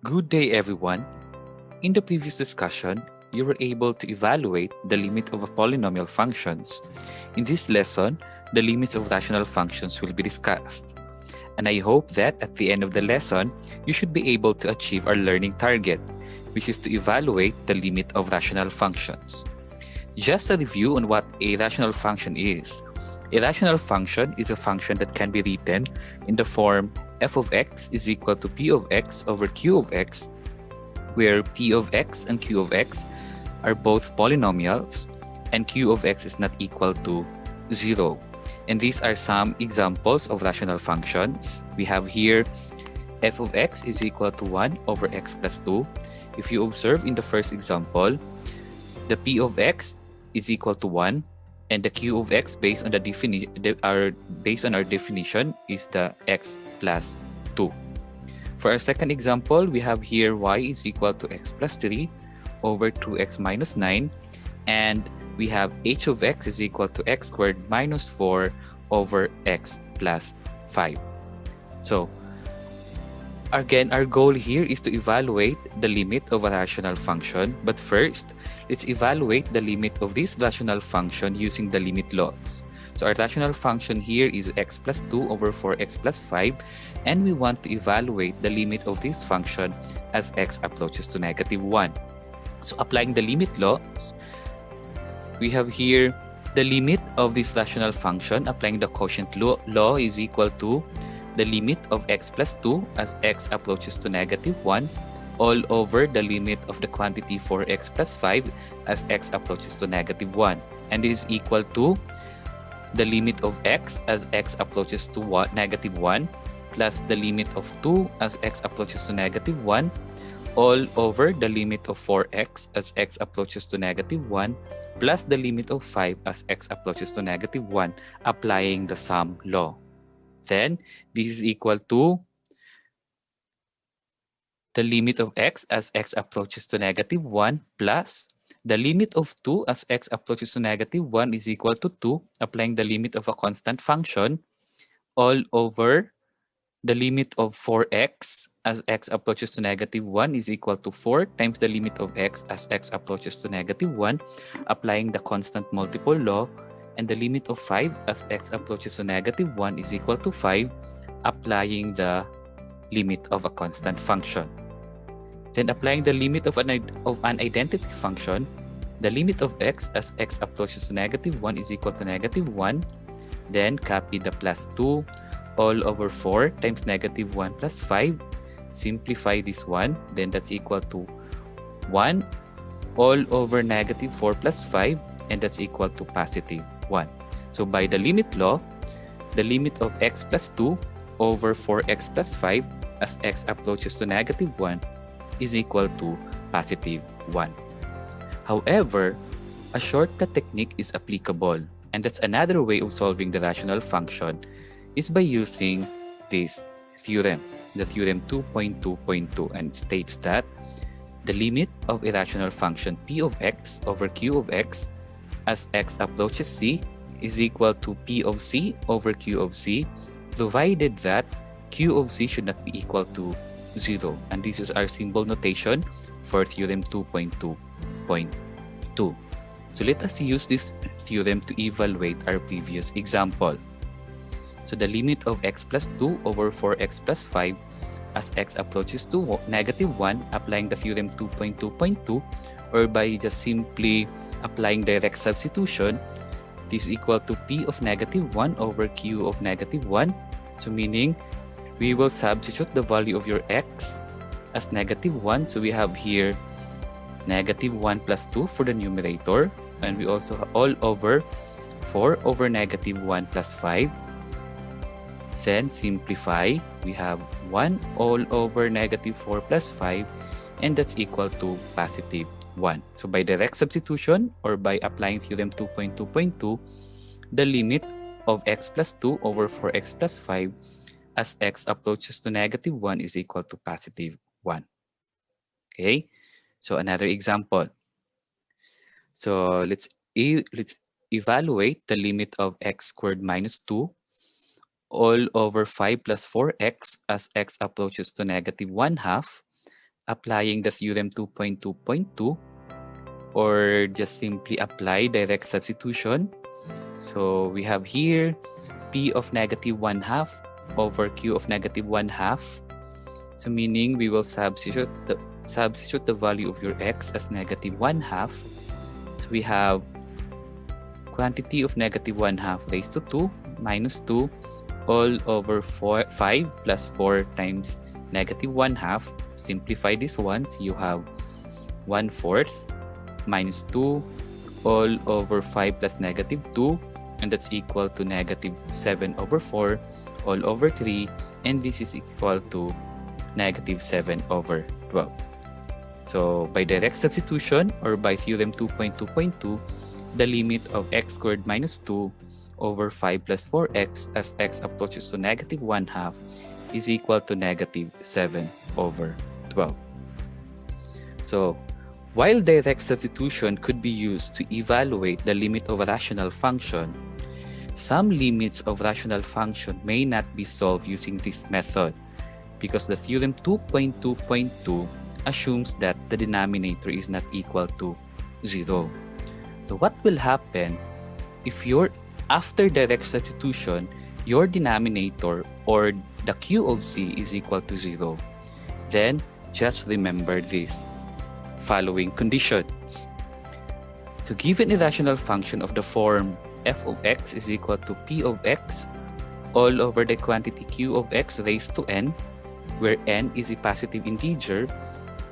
Good day, everyone. In the previous discussion, you were able to evaluate the limit of polynomial functions. In this lesson, the limits of rational functions will be discussed. And I hope that at the end of the lesson, you should be able to achieve our learning target, which is to evaluate the limit of rational functions. Just a review on what a rational function is. A rational function is a function that can be written in the form f of x is equal to p of x over q of x, where p of x and q of x are both polynomials and q of x is not equal to 0. And these are some examples of rational functions. We have here f of x is equal to 1 over x plus 2. If you observe in the first example, the p of x is equal to 1 and the q of x based on our definition is the x plus 2. For our second example, we have here y is equal to x plus 3 over 2x minus 9, and we have h of x is equal to x squared minus 4 over x plus 5. So again, our goal here is to evaluate the limit of a rational function, but first, let's evaluate the limit of this rational function using the limit laws. So our rational function here is x plus 2 over 4x plus 5, and we want to evaluate the limit of this function as x approaches to negative 1. So applying the limit laws, we have here the limit of this rational function. Applying the quotient law is equal to the limit of x plus 2 as x approaches to negative 1 all over the limit of the quantity 4x plus 5 as x approaches to negative 1. And this is equal to the limit of x as x approaches to negative 1 plus the limit of 2 as x approaches to negative 1 all over the limit of 4x as x approaches to negative 1 plus the limit of 5 as x approaches to negative 1, applying the sum law. Then this is equal to the limit of x as x approaches to negative 1 plus the limit of 2 as x approaches to negative 1 is equal to 2, applying the limit of a constant function all over the limit of 4x as x approaches to negative 1 is equal to 4 times the limit of x as x approaches to negative 1, applying the constant multiple law, and the limit of 5 as x approaches to negative 1 is equal to 5, applying the limit of a constant function. Then applying the limit of an identity function, the limit of x as x approaches to negative 1 is equal to negative 1, then copy the plus 2 all over 4 times negative 1 plus 5, simplify this one, then that's equal to 1 all over negative 4 plus 5, and that's equal to positive 1. So by the limit law, the limit of x plus 2 over 4x plus 5 as x approaches to negative 1 is equal to positive 1. However, a shortcut technique is applicable, and that's another way of solving the rational function is by using this theorem, the theorem 2.2.2, and it states that the limit of a rational function p of x over q of x as x approaches c is equal to p of c over q of c, provided that q of c should not be equal to 0. And this is our symbol notation for theorem 2.2.2. So let us use this theorem to evaluate our previous example. So the limit of x plus 2 over 4x plus 5 as x approaches to negative 1, applying the theorem 2.2.2, or by just simply applying direct substitution, this is equal to p of negative 1 over q of negative 1. So meaning we will substitute the value of your x as negative 1. So we have here negative 1 plus 2 for the numerator, and we also have all over 4 over negative 1 plus 5. Then simplify, we have 1 all over negative 4 plus 5, and that's equal to positive 1. So by direct substitution or by applying theorem 2.2.2, the limit of x plus 2 over 4x plus 5 as x approaches to negative 1 is equal to positive 1. Okay, so another example. So let's evaluate the limit of x squared minus 2 all over 5 plus 4x as x approaches to negative 1/2, applying the theorem 2.2.2, or just simply apply direct substitution. So we have here P of negative 1/2 over Q of negative 1/2. So meaning we will substitute the value of your x as negative 1/2. So we have quantity of negative 1/2 raised to 2 minus 2 all over 5 plus 4 times negative 1/2. Simplify this one, so you have 1/4 minus 2 all over 5 plus negative 2, and that's equal to negative 7 over 4 all over 3, and this is equal to negative 7 over 12. So by direct substitution or by theorem 2.2.2, the limit of x squared minus 2 over 5 plus 4x as x approaches to negative 1/2 is equal to negative 7 over 12. So while direct substitution could be used to evaluate the limit of a rational function, some limits of rational function may not be solved using this method because the theorem 2.2.2 assumes that the denominator is not equal to 0. So what will happen if after direct substitution, your denominator or the Q of C is equal to 0? Then just remember this following conditions. So given a rational function of the form f of x is equal to p of x all over the quantity q of x raised to n, where n is a positive integer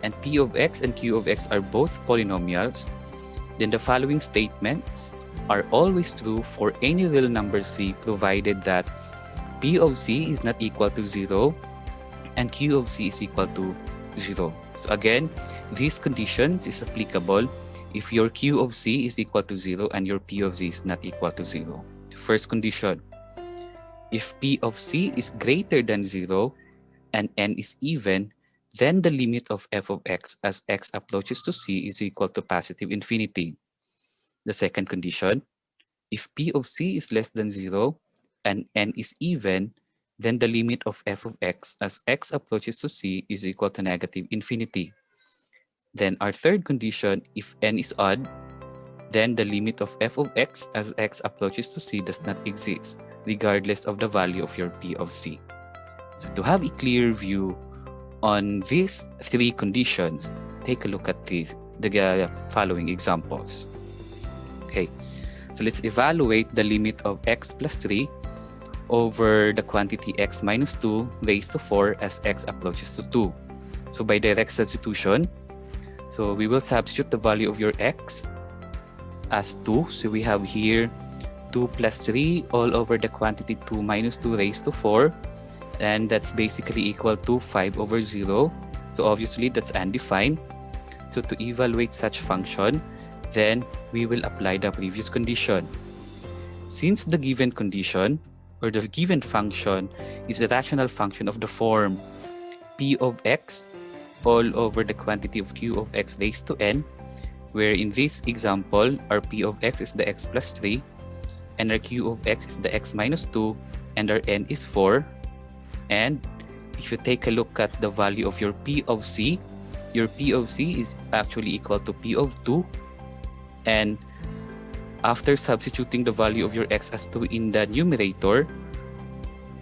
and p of x and q of x are both polynomials, then the following statements are always true for any real number c provided that p of c is not equal to 0 and q of c is equal to 0. So again, these conditions is applicable if your q of c is equal to 0 and your p of c is not equal to 0. First condition, if p of c is greater than 0 and n is even, then the limit of f of x as x approaches to c is equal to positive infinity. The second condition, if p of c is less than 0 and n is even, then the limit of f of x as x approaches to c is equal to negative infinity. Then our third condition, if n is odd, then the limit of f of x as x approaches to c does not exist, regardless of the value of your p of c. So to have a clear view on these three conditions, take a look at the following examples. Okay, so let's evaluate the limit of x plus 3 over the quantity x minus 2 raised to 4 as x approaches to 2. So by direct substitution, so we will substitute the value of your x as 2. So we have here 2 plus 3 all over the quantity 2 minus 2 raised to 4. And that's basically equal to 5 over 0. So obviously that's undefined. So to evaluate such function, then we will apply the previous condition. Since the given condition or the given function is a rational function of the form p of x all over the quantity of q of x raised to n, where in this example, our p of x is the x plus 3, and our q of x is the x minus 2, and our n is 4. And if you take a look at the value of your p of c, your p of c is actually equal to p of 2. And after substituting the value of your x as 2 in the numerator,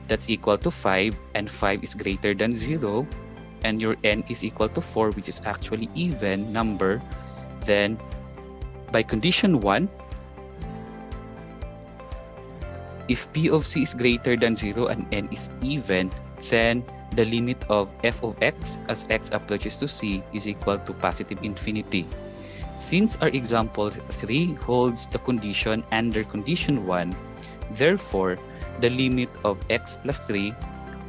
that's equal to 5, and 5 is greater than 0, and your n is equal to 4, which is actually even number. Then by condition 1, if p of c is greater than 0 and n is even, then the limit of f of x as x approaches to c is equal to positive infinity. Since our example 3 holds the condition under condition 1, therefore the limit of x plus 3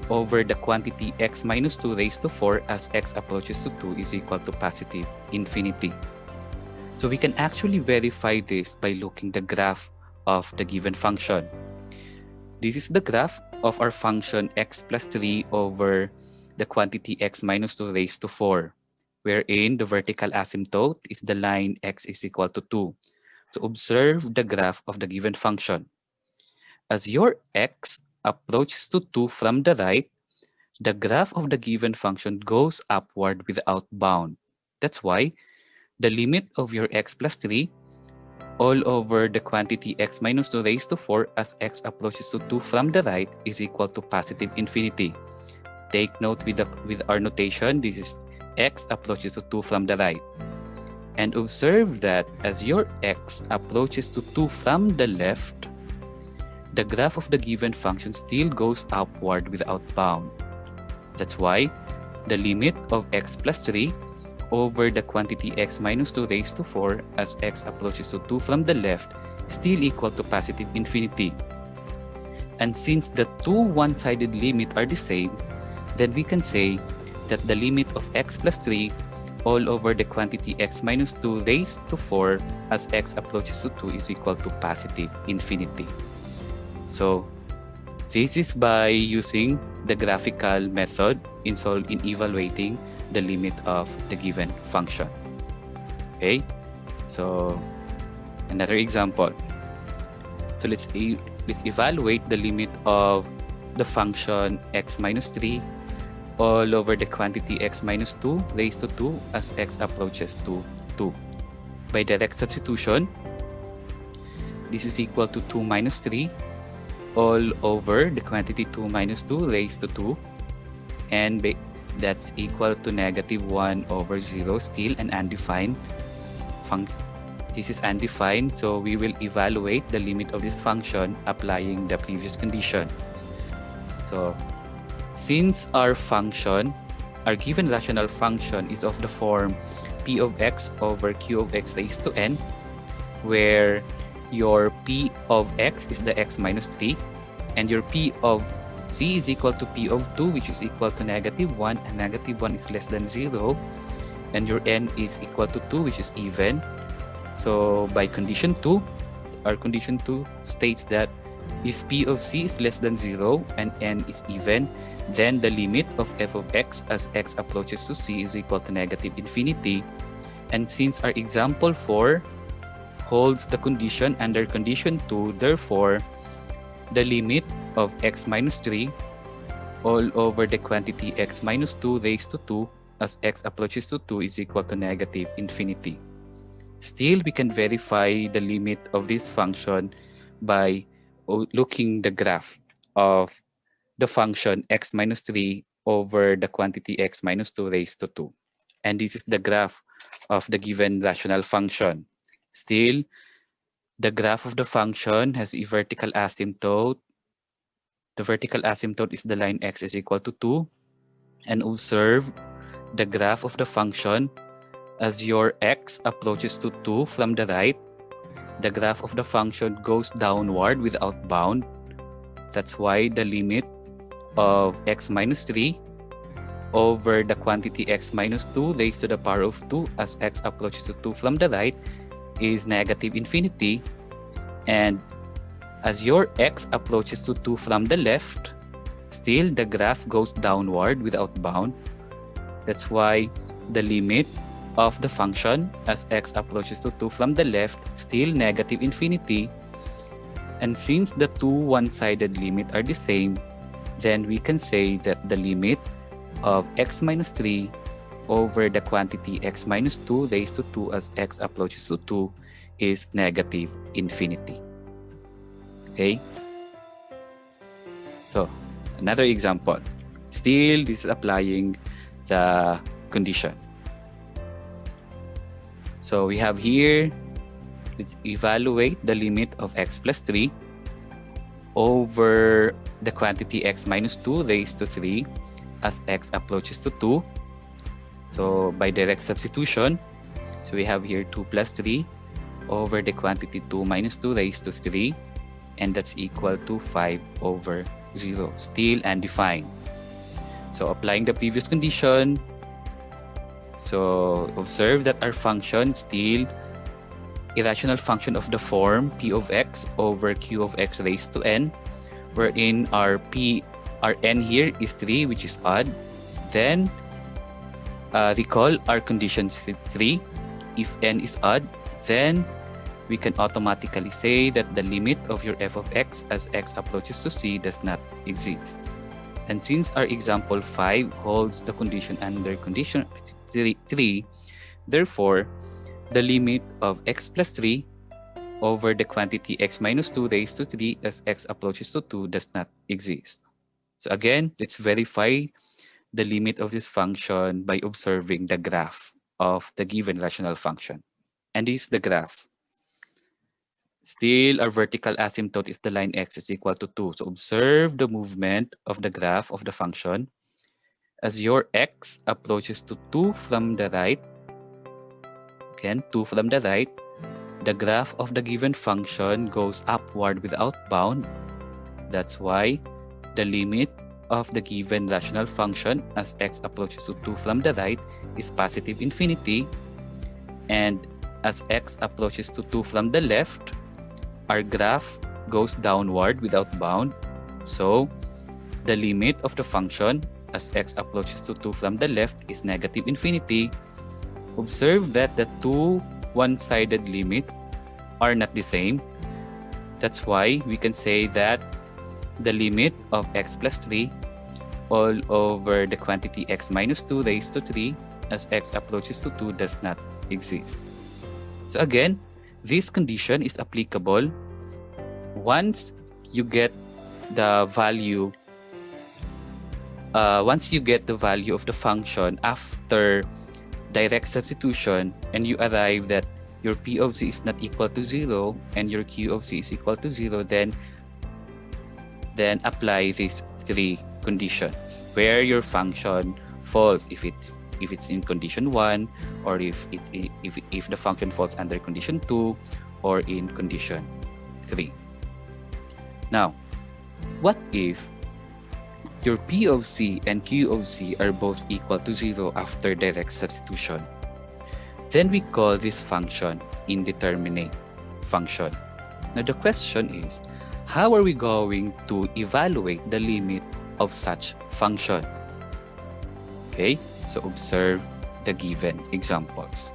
over the quantity x minus 2 raised to 4 as x approaches to 2 is equal to positive infinity. So we can actually verify this by looking the graph of the given function. This is the graph of our function x plus 3 over the quantity x minus 2 raised to 4, wherein the vertical asymptote is the line x is equal to 2. So observe the graph of the given function. As your x approaches to 2 from the right, the graph of the given function goes upward without bound. That's why the limit of your x plus 3 all over the quantity x minus 2 raised to 4 as x approaches to 2 from the right is equal to positive infinity. Take note with our notation, this is x approaches to 2 from the right. And observe that as your x approaches to 2 from the left, the graph of the given function still goes upward without bound. That's why the limit of x plus 3 over the quantity x minus 2 raised to 4 as x approaches to 2 from the left still equal to positive infinity. And since the two one-sided limit are the same, then we can say that the limit of x plus 3 all over the quantity x minus 2 raised to 4 as x approaches to 2 is equal to positive infinity. So this is by using the graphical method in evaluating the limit of the given function. Okay, so another example. So let's evaluate the limit of the function x minus 3 all over the quantity x minus 2 raised to 2 as x approaches to 2. By direct substitution, this is equal to 2 minus 3 all over the quantity 2 minus 2 raised to 2, and that's equal to negative 1 over 0, still an undefined function. This is undefined, so we will evaluate the limit of this function applying the previous conditions. So since our given rational function is of the form p of x over q of x raised to n, where your p of x is the x minus 3, and your p of c is equal to p of 2, which is equal to negative 1, and negative 1 is less than 0, and your n is equal to 2, which is even. So by condition 2, our condition 2 states that if p of c is less than 0 and n is even, then the limit of f of x as x approaches to c is equal to negative infinity. And since our example 4 holds the condition under condition 2, therefore the limit of x minus 3 all over the quantity x minus 2 raised to 2 as x approaches to 2 is equal to negative infinity. Still, we can verify the limit of this function by looking the graph of the function x minus 3 over the quantity x minus 2 raised to 2. And this is the graph of the given rational function. Still, the graph of the function has a vertical asymptote. The vertical asymptote is the line x is equal to 2. And observe the graph of the function as your x approaches to 2 from the right. The graph of the function goes downward without bound. That's why the limit of x minus 3 over the quantity x minus 2 raised to the power of 2 as x approaches to 2 from the right is negative infinity. And as your x approaches to 2 from the left, still the graph goes downward without bound. That's why the limit of the function as x approaches to 2 from the left still negative infinity. And since the two one-sided limit are the same, then we can say that the limit of x minus 3 over the quantity x minus 2 raised to 2 as x approaches to 2 is negative infinity. Okay? So, another example. Still, this is applying the condition. So, we have here, let's evaluate the limit of x plus 3 over the quantity x minus 2 raised to 3 as x approaches to 2. So by direct substitution, so we have here 2 plus 3 over the quantity 2 minus 2 raised to 3, and that's equal to 5 over 0, still undefined. So applying the previous condition, so observe that our function still a rational function of the form p of x over q of x raised to n, wherein our n here is 3, which is odd. Then recall our condition 3. If n is odd, then we can automatically say that the limit of your f of x as x approaches to c does not exist. And since our example 5 holds the condition under condition 3, therefore, the limit of x plus 3 over the quantity x minus 2 raised to 3 as x approaches to 2 does not exist. So again, let's verify the limit of this function by observing the graph of the given rational function. And this is the graph. Still, our vertical asymptote is the line x is equal to 2. So observe the movement of the graph of the function. As your x approaches to 2 from the right, again, 2 from the right, the graph of the given function goes upward without bound. That's why the limit of the given rational function as x approaches to 2 from the right is positive infinity. And as x approaches to 2 from the left, our graph goes downward without bound. So the limit of the function as x approaches to 2 from the left is negative infinity. Observe that the two one-sided limit are not the same. That's why we can say that the limit of x plus 3 all over the quantity x minus 2 raised to 3 as x approaches to 2 does not exist. So again, this condition is applicable once you get the value of the function after direct substitution, and you arrive that your P of z is not equal to 0 and your Q of z is equal to 0, then apply these three conditions where your function falls if it's in condition 1, or if the function falls under condition 2, or in condition 3. Now, what if your P of z and Q of z are both equal to 0 after direct substitution? Then we call this function indeterminate function. Now the question is, how are we going to evaluate the limit of such function? Okay, so observe the given examples.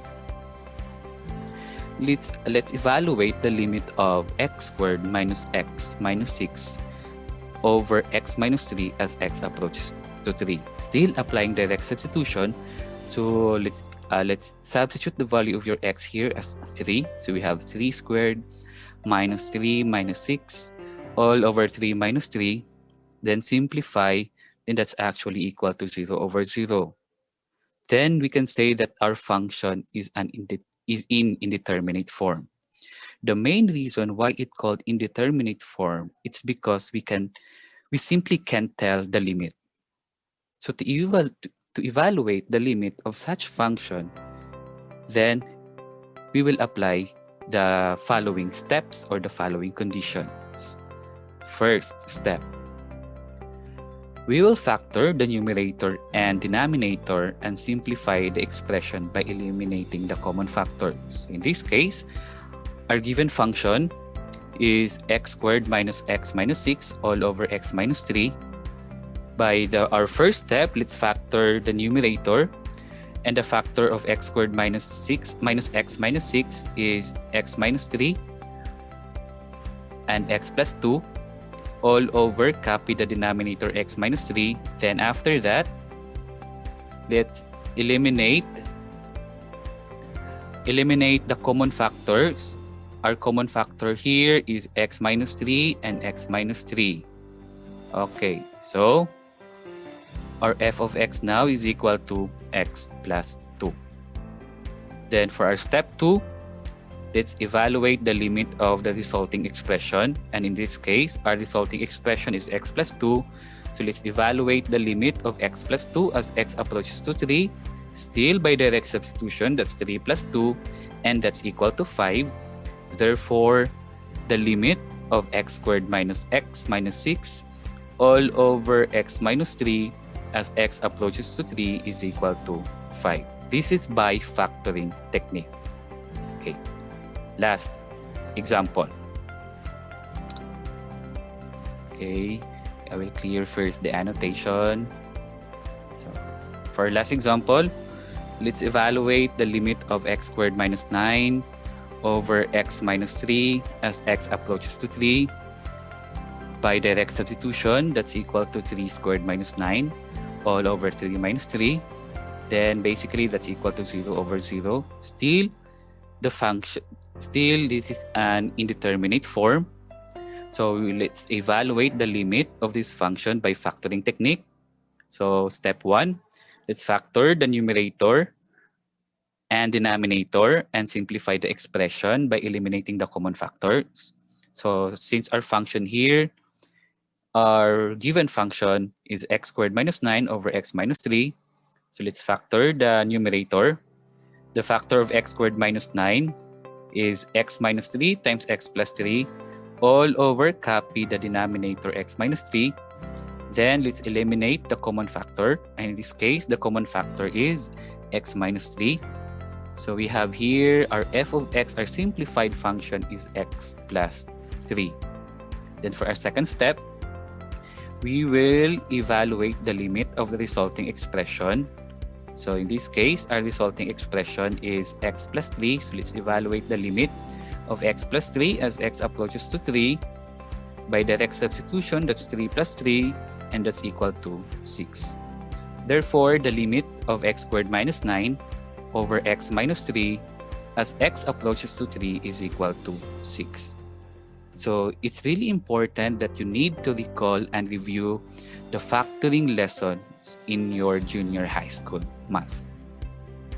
Let's evaluate the limit of x squared minus x minus 6 over x minus 3 as x approaches to 3. Still applying direct substitution. So let's substitute the value of your x here as 3. So we have 3 squared minus 3 minus 6 all over 3 minus 3. Then simplify, then that's actually equal to 0 over 0. Then we can say that our function is in indeterminate form. The main reason why it's called indeterminate form, it's because we simply can't tell the limit. So to evaluate the limit of such function, then we will apply the following steps or the following conditions. First step, we will factor the numerator and denominator and simplify the expression by eliminating the common factors. In this case, our given function is x squared minus x minus 6 all over x minus 3. By our first step, let's factor the numerator, and the factor of x squared minus 6 minus x minus 6 is x minus 3 and x plus 2 all over, copy the denominator x minus 3. Then after that, let's eliminate the common factors. Our common factor here is x minus 3 and x minus 3. Okay, so our f of x now is equal to x plus 2. Then for our step 2, let's evaluate the limit of the resulting expression. And in this case, our resulting expression is x plus 2. So let's evaluate the limit of x plus 2 as x approaches to 3. Still by direct substitution, that's 3 plus 2, and that's equal to 5. Therefore, the limit of x squared minus x minus 6 all over x minus 3 as x approaches to 3 is equal to 5. This is by factoring technique. Okay. Last example. Okay, I will clear first the annotation. So for last example, let's evaluate the limit of x squared minus 9 over x minus 3 as x approaches to 3 by direct substitution, that's equal to 3 squared minus 9 all over 3 minus 3. Then basically that's equal to 0 over 0. Still, this is an indeterminate form. So let's evaluate the limit of this function by factoring technique. So step 1, let's factor the numerator and denominator and simplify the expression by eliminating the common factors. So since our function here, our given function is x squared minus 9 over x minus 3. So let's factor the numerator. The factor of x squared minus 9 is x minus 3 times x plus 3 all over copy the denominator x minus 3. Then let's eliminate the common factor. And in this case, the common factor is x minus 3. So we have here our f of x, our simplified function is x plus 3. Then for our second step, we will evaluate the limit of the resulting expression. So in this case, our resulting expression is x plus 3. So let's evaluate the limit of x plus 3 as x approaches to 3. By direct substitution, that's 3 plus 3, and that's equal to 6. Therefore, the limit of x squared minus 9 over x minus 3 as x approaches to 3 is equal to 6. So it's really important that you need to recall and review the factoring lessons in your junior high school math.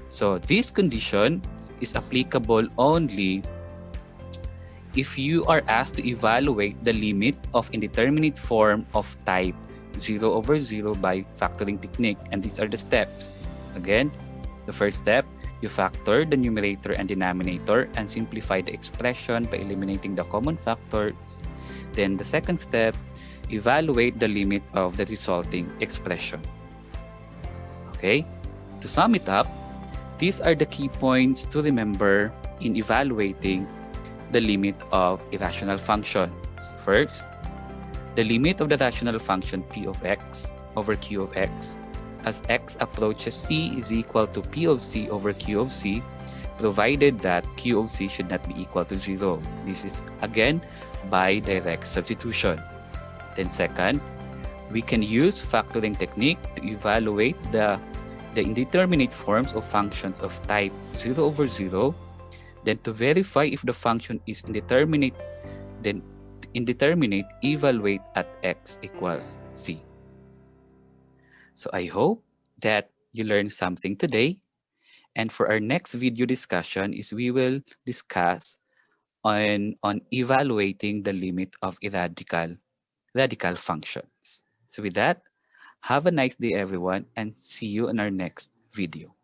So this condition is applicable only if you are asked to evaluate the limit of indeterminate form of type 0 over 0 by factoring technique. And these are the steps. Again, the first step, you factor the numerator and denominator and simplify the expression by eliminating the common factors. Then the second step, evaluate the limit of the resulting expression. Okay, to sum it up, these are the key points to remember in evaluating the limit of irrational functions. First, the limit of the rational function p of x over q of x as x approaches c is equal to p of c over q of c, provided that q of c should not be equal to 0. This is again by direct substitution. Then second, we can use factoring technique to evaluate the indeterminate forms of functions of type 0 over 0. Then to verify if the function is indeterminate, then indeterminate evaluate at x equals c. So I hope that you learned something today. And for our next video discussion is we will discuss on evaluating the limit of radical functions. So with that, have a nice day everyone and see you in our next video.